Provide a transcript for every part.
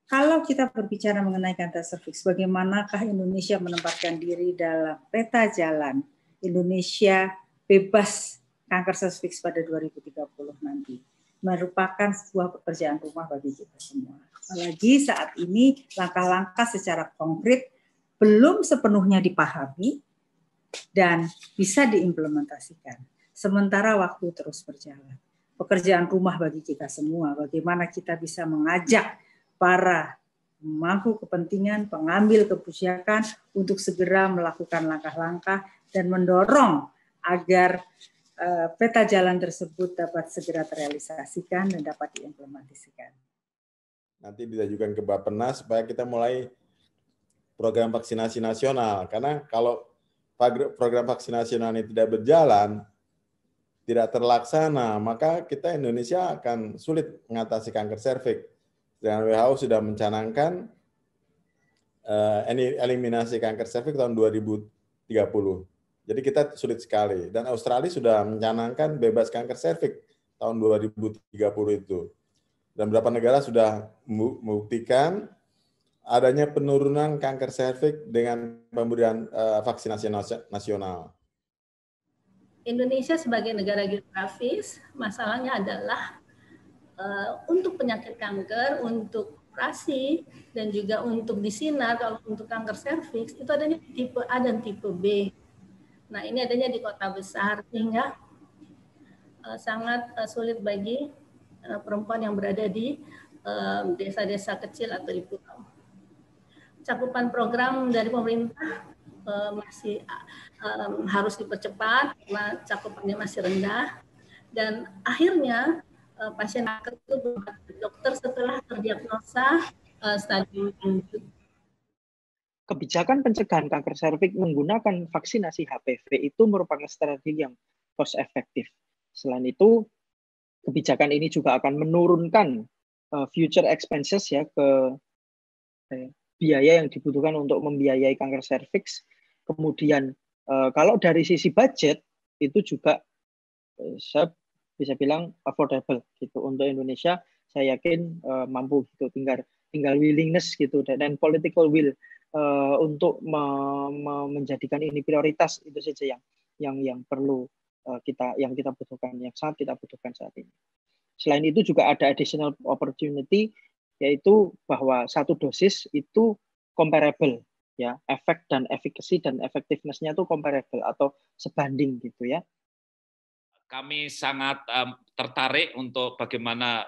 Kalau kita berbicara mengenai kanker serviks, bagaimanakah Indonesia menempatkan diri dalam peta jalan Indonesia bebas kanker serviks pada 2030 nanti? Merupakan sebuah pekerjaan rumah bagi kita semua. Apalagi saat ini langkah-langkah secara konkret belum sepenuhnya dipahami dan bisa diimplementasikan. Sementara waktu terus berjalan. Pekerjaan rumah bagi kita semua, bagaimana kita bisa mengajak para pemangku kepentingan, pengambil kebijakan untuk segera melakukan langkah-langkah dan mendorong agar peta jalan tersebut dapat segera terrealisasikan dan dapat diimplementasikan. Nanti diajukan ke Bappenas supaya kita mulai program vaksinasi nasional. Karena kalau program vaksinasi nasional ini tidak berjalan, tidak terlaksana, maka kita Indonesia akan sulit mengatasi kanker serviks. Dan WHO sudah mencanangkan eliminasi kanker serviks tahun 2030. Jadi kita sulit sekali. Dan Australia sudah mencanangkan bebas kanker serviks tahun 2030 itu. Dan beberapa negara sudah membuktikan adanya penurunan kanker serviks dengan pemberian vaksinasi nasional. Indonesia sebagai negara geografis, masalahnya adalah untuk penyakit kanker, untuk operasi, dan juga untuk disinar, kalau untuk kanker serviks, itu adanya tipe A dan tipe B. Nah, ini adanya di kota besar, sehingga sangat sulit bagi perempuan yang berada di desa-desa kecil atau di pulau. Cakupan program dari pemerintah masih harus dipercepat karena cakupannya masih rendah, dan akhirnya pasien kanker itu berobat ke dokter setelah terdiagnosa stadium lanjut. Kebijakan pencegahan kanker serviks menggunakan vaksinasi HPV itu merupakan strategi yang cost efektif. Selain itu, kebijakan ini juga akan menurunkan future expenses ya ke biaya yang dibutuhkan untuk membiayai kanker serviks. Kemudian kalau dari sisi budget itu juga saya bisa bilang affordable gitu untuk Indonesia. Saya yakin mampu gitu, tinggal willingness gitu dan political will untuk menjadikan ini prioritas, itu saja yang perlu kita butuhkan, yang sangat kita butuhkan saat ini. Selain itu juga ada additional opportunity, yaitu bahwa satu dosis itu comparable ya, efek dan efficacy dan effectiveness-nya itu comparable atau sebanding gitu ya. Kami sangat tertarik untuk bagaimana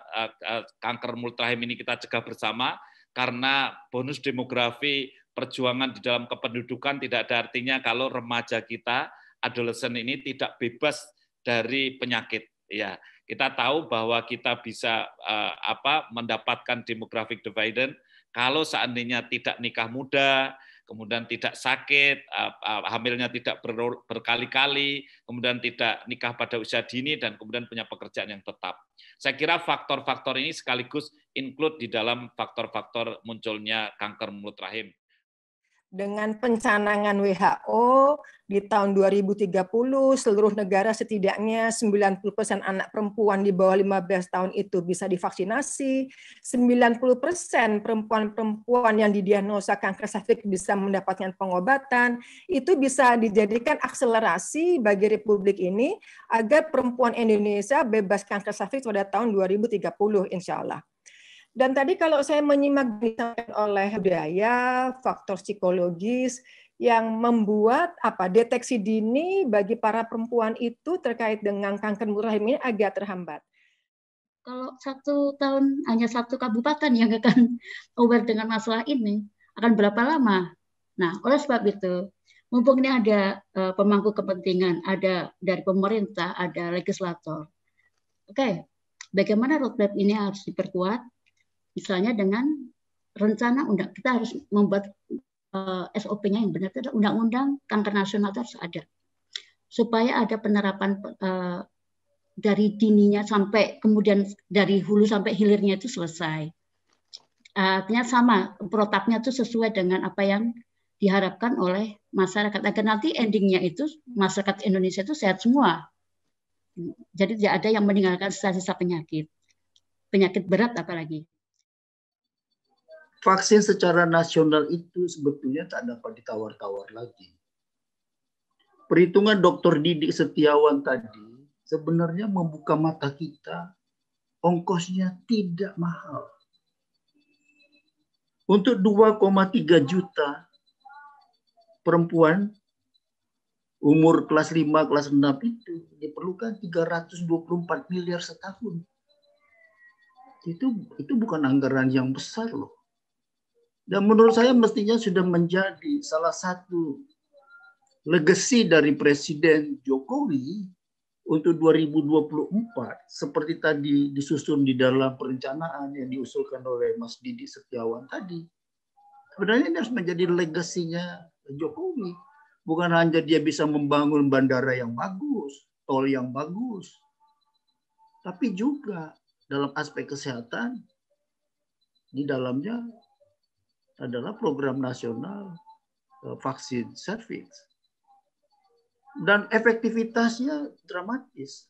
kanker mulut rahim ini kita cegah bersama, karena bonus demografi perjuangan di dalam kependudukan tidak ada artinya kalau remaja kita, adolesen ini tidak bebas dari penyakit. Ya, kita tahu bahwa kita bisa mendapatkan demographic dividend kalau seandainya tidak nikah muda, kemudian tidak sakit, hamilnya tidak berkali-kali, kemudian tidak nikah pada usia dini, dan kemudian punya pekerjaan yang tetap. Saya kira faktor-faktor ini sekaligus include di dalam faktor-faktor munculnya kanker mulut rahim. Dengan pencanangan WHO di tahun 2030 seluruh negara setidaknya 90% anak perempuan di bawah 15 tahun itu bisa divaksinasi, 90% perempuan-perempuan yang didiagnosa kanker serviks bisa mendapatkan pengobatan, itu bisa dijadikan akselerasi bagi Republik ini agar perempuan Indonesia bebas kanker serviks pada tahun 2030 insya Allah. Dan tadi kalau saya menyimak disampaikan oleh budaya, faktor psikologis yang membuat deteksi dini bagi para perempuan itu terkait dengan kanker mulut rahim ini agak terhambat. Kalau 1 tahun hanya 1 kabupaten yang akan aware dengan masalah ini, akan berapa lama? Nah, oleh sebab itu, mumpung ini ada pemangku kepentingan, ada dari pemerintah, ada legislator. Oke, bagaimana roadmap ini harus diperkuat? Misalnya dengan rencana kita harus membuat SOP-nya yang benar, itu undang-undang kanker nasional itu harus ada, supaya ada penerapan dari dininya sampai kemudian dari hulu sampai hilirnya itu selesai. Artinya sama, protapnya itu sesuai dengan apa yang diharapkan oleh masyarakat, agar nanti endingnya itu masyarakat Indonesia itu sehat semua. Jadi tidak ada yang meninggalkan sisa-sisa penyakit berat apalagi. vaksin secara nasional itu sebetulnya tak dapat ditawar-tawar lagi. Perhitungan Dr. Didik Setiawan tadi sebenarnya membuka mata kita, ongkosnya tidak mahal. Untuk 2,3 juta perempuan umur kelas 5, kelas 6 itu diperlukan 324 miliar setahun. Itu bukan anggaran yang besar loh. Dan menurut saya mestinya sudah menjadi salah satu legacy dari Presiden Jokowi untuk 2024 seperti tadi disusun di dalam perencanaan yang diusulkan oleh Mas Didi Setiawan tadi. Sebenarnya ini harus menjadi legasinya Jokowi. Bukan hanya dia bisa membangun bandara yang bagus, tol yang bagus, tapi juga dalam aspek kesehatan di dalamnya adalah program nasional vaksin cervix. Dan efektivitasnya dramatis.